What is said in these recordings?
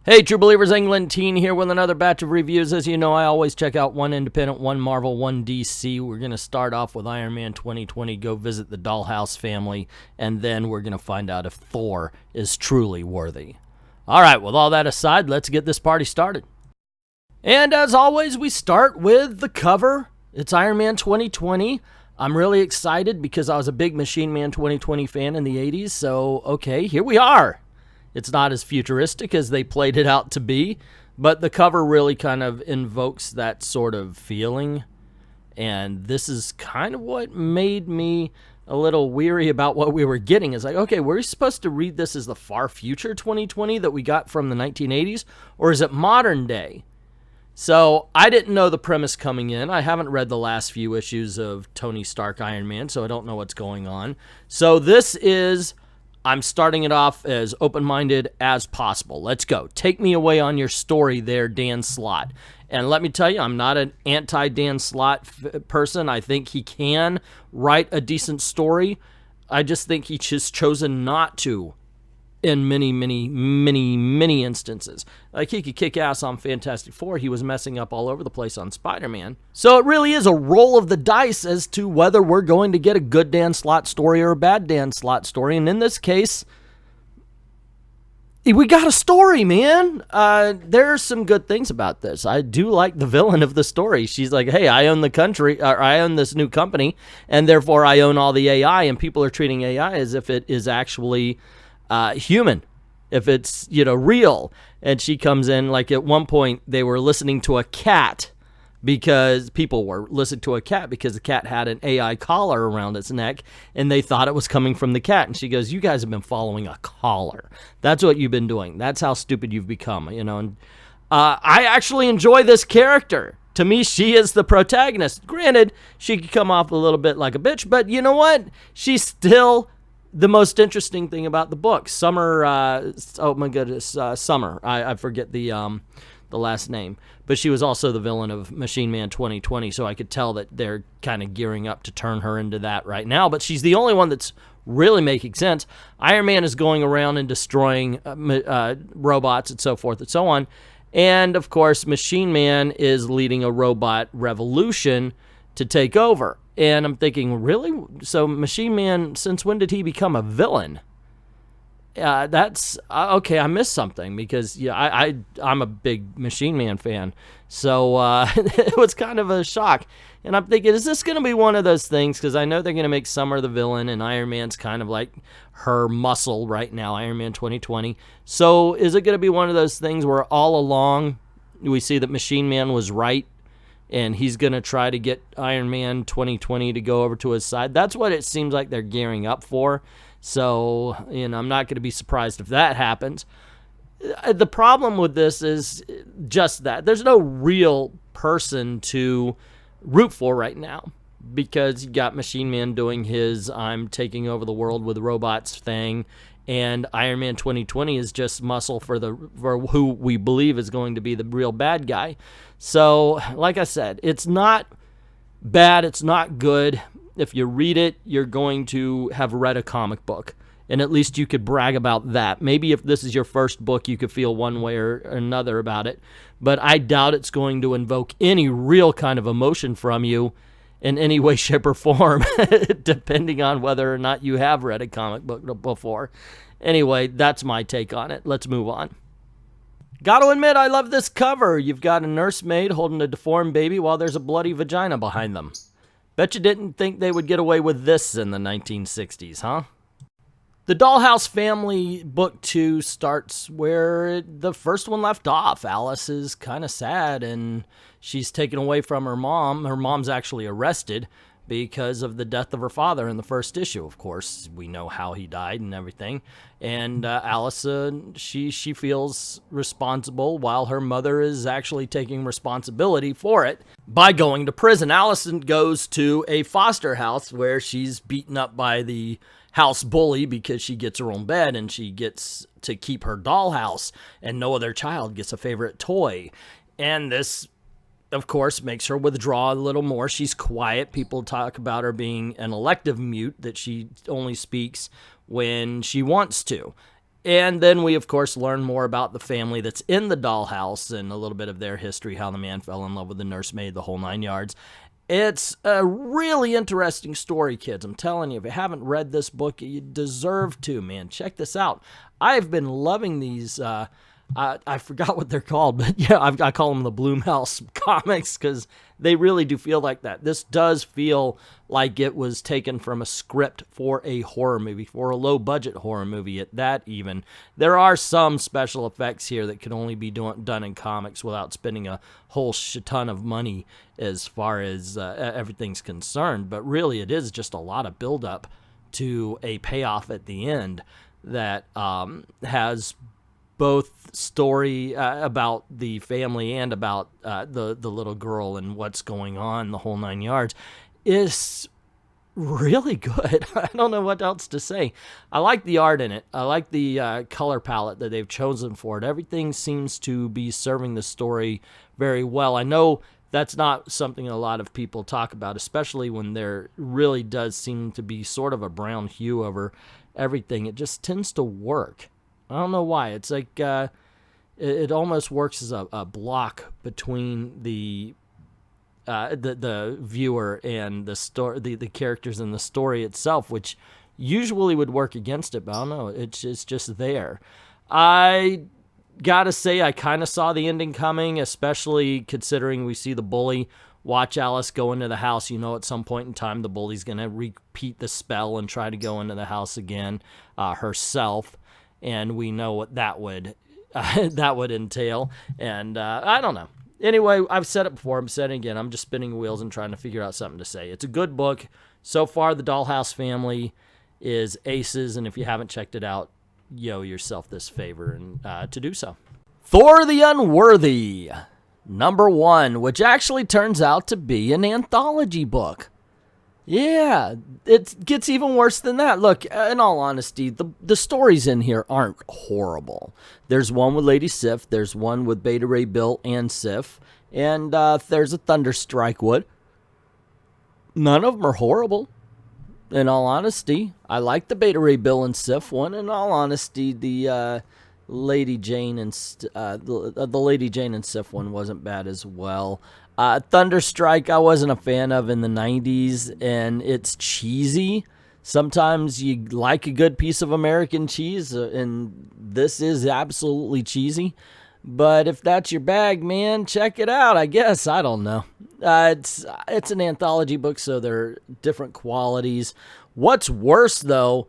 Hey, True Believers, England Teen here with another batch of reviews. As you know, I always check out one independent, one Marvel, one DC. We're going to start off with Iron Man 2020, go visit the Dollhouse Family, and then we're going to find out if Thor is truly worthy. All right, with all that aside, let's get this party started. And as always, we start with the cover. It's Iron Man 2020. I'm really excited because I was a big Machine Man 2020 fan in the 80s, so okay, here we are. It's not as futuristic as they played it out to be, but the cover really kind of invokes that sort of feeling. And this is kind of what made me a little weary about what we were getting. It's like, okay, were we supposed to read this as the far future 2020 that we got from the 1980s, or is it modern day? So I didn't know the premise coming in. I haven't read the last few issues of Tony Stark Iron Man, so I don't know what's going on. So this is... I'm starting it off as open-minded as possible. Let's go. Take me away on your story there, Dan Slott. And let me tell you, I'm not an anti-Dan Slott person. I think he can write a decent story. I just think he's just chosen not to in many instances. Like, he could kick ass on Fantastic Four. He was messing up all over the place on Spider-Man. So it really is a roll of the dice as to whether we're going to get a good Dan Slott story or a bad Dan Slott story. And in this case, we got a story, man. There's some good things about this. I do like the villain of the story. She's like, hey, I own the country, or I own this new company, and therefore I own all the AI, and people are treating AI as if it is actually... human, if it's, real. And she comes in, like at one point they were listening to a cat because people were listening to a cat because the cat had an AI collar around its neck and they thought it was coming from the cat. And she goes, you guys have been following a collar. That's what you've been doing. That's how stupid you've become, And I actually enjoy this character. To me, she is the protagonist. Granted, she could come off a little bit like a bitch, but you know what? She's still the most interesting thing about the book. Summer, oh my goodness, Summer. I forget the last name. But she was also the villain of Machine Man 2020, so I could tell that they're kind of gearing up to turn her into that right now. But she's the only one that's really making sense. Iron Man is going around and destroying robots and so forth and so on. And, of course, Machine Man is leading a robot revolution to take over. And I'm thinking, really? So Machine Man, since when did he become a villain? That's, okay, I missed something because, I'm a big Machine Man fan. So it was kind of a shock. And I'm thinking, is this going to be one of those things? Because I know they're going to make Summer the villain, and Iron Man's kind of like her muscle right now, Iron Man 2020. So is it going to be one of those things where all along we see that Machine Man was right? And he's going to try to get Iron Man 2020 to go over to his side. That's what it seems like they're gearing up for. So, I'm not going to be surprised if that happens. The problem with this is just that. There's no real person to root for right now. Because you got Machine Man doing his I'm taking over the world with robots thing. And Iron Man 2020 is just muscle for who we believe is going to be the real bad guy. So, like I said, it's not bad, it's not good. If you read it, you're going to have read a comic book. And at least you could brag about that. Maybe if this is your first book, you could feel one way or another about it. But I doubt it's going to invoke any real kind of emotion from you in any way, shape, or form, depending on whether or not you have read a comic book before. Anyway, that's my take on it. Let's move on. Gotta admit, I love this cover. You've got a nursemaid holding a deformed baby while there's a bloody vagina behind them. Bet you didn't think they would get away with this in the 1960s, huh? The Dollhouse Family Book 2 starts where the first one left off. Alice is kind of sad, and she's taken away from her mom. Her mom's actually arrested because of the death of her father in the first issue. Of course, we know how he died and everything. And Alice, she feels responsible while her mother is actually taking responsibility for it by going to prison. Allison goes to a foster house where she's beaten up by the house bully because she gets her own bed and she gets to keep her dollhouse and no other child gets a favorite toy. And this, of course, makes her withdraw a little more. She's quiet. People talk about her being an elective mute, that she only speaks when she wants to. And then we, of course, learn more about the family that's in the dollhouse and a little bit of their history, how the man fell in love with the nursemaid, the whole 9 yards. It's a really interesting story, kids. I'm telling you, if you haven't read this book, you deserve to, man. Check this out. I've been loving these. I forgot what they're called, but yeah, I call them the Blumhouse comics because they really do feel like that. This does feel like it was taken from a script for a horror movie, for a low-budget horror movie at that even. There are some special effects here that can only be done in comics without spending a whole shit ton of money as far as everything's concerned, but really it is just a lot of build-up to a payoff at the end that has both story about the family and about the little girl and what's going on, the whole 9 yards, is really good. I don't know what else to say. I like the art in it. I like the color palette that they've chosen for it. Everything seems to be serving the story very well. I know that's not something a lot of people talk about, especially when there really does seem to be sort of a brown hue over everything. It just tends to work. I don't know why. It's like it almost works as a block between the viewer and the story, the characters in the story itself, which usually would work against it. But I don't know. It's just there. I gotta say, I kind of saw the ending coming, especially considering we see the bully watch Alice go into the house. You know, at some point in time, the bully's gonna repeat the spell and try to go into the house again herself. And we know what that would entail. And I don't know. Anyway, I've said it before. I'm saying it again. I'm just spinning wheels and trying to figure out something to say. It's a good book. So far, the Dollhouse Family is aces. And if you haven't checked it out, yo yourself this favor and to do so. Thor the Unworthy, #1, which actually turns out to be an anthology book. Yeah, it gets even worse than that. Look, in all honesty, the stories in here aren't horrible. There's one with Lady Sif, there's one with Beta Ray Bill and Sif, and there's a Thunderstrike one. None of them are horrible, in all honesty. I like the Beta Ray Bill and Sif one. In all honesty, the Lady Jane and the Lady Jane and Sif one wasn't bad as well. Thunderstrike I wasn't a fan of in the 90s, and it's cheesy. Sometimes you like a good piece of American cheese, and this is absolutely cheesy. But if that's your bag, man, check it out, I guess. I don't know. It's an anthology book, so they're different qualities. What's worse, though,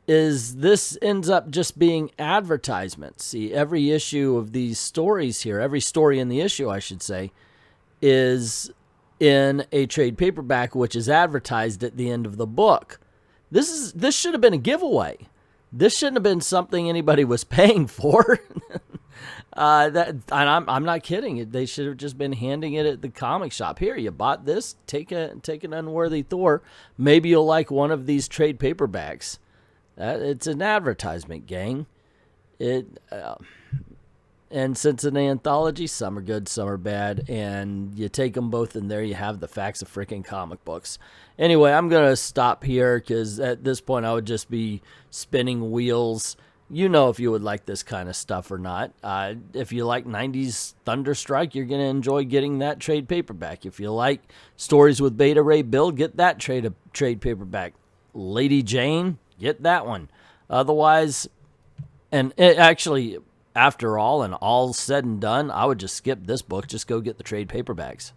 is this ends up just being advertisements. See, every issue of these stories here, every story in the issue, I should say, is in a trade paperback, which is advertised at the end of the book. This should have been a giveaway. This shouldn't have been something anybody was paying for. And I'm not kidding. They should have just been handing it at the comic shop. Here, you bought this. Take an Unworthy Thor. Maybe you'll like one of these trade paperbacks. It's an advertisement, gang. And since it's an anthology, some are good, some are bad, and you take them both, and there you have the facts of freaking comic books. Anyway, I'm going to stop here, because at this point I would just be spinning wheels. You know if you would like this kind of stuff or not. If you like 90s Thunderstrike, you're going to enjoy getting that trade paperback. If you like stories with Beta Ray Bill, get that trade paperback. Lady Jane, get that one. Otherwise, and it actually, after all, and all said and done, I would just skip this book. Just go get the trade paperbacks.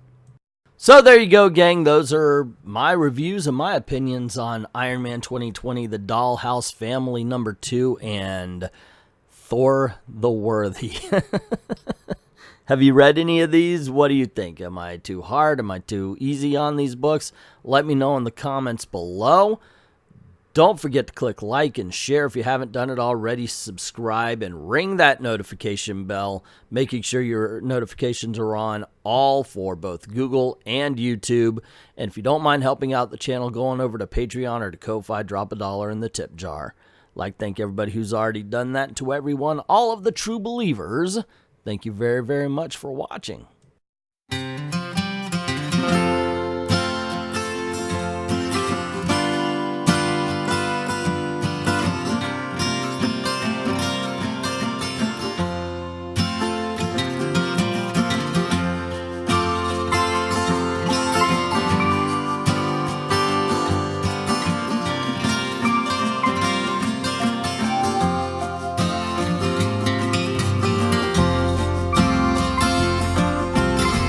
So there you go, gang. Those are my reviews and my opinions on Iron Man 2020, the Dollhouse Family #2, and Thor the Worthy. Have you read any of these? What do you think? Am I too hard? Am I too easy on these books? Let me know in the comments below. Don't forget to click like and share if you haven't done it already. Subscribe and ring that notification bell, making sure your notifications are on all for both Google and YouTube. And if you don't mind helping out the channel, go on over to Patreon or to Ko-Fi, drop $1 in the tip jar. Thank everybody who's already done that. And to everyone, all of the true believers, thank you very, very much for watching.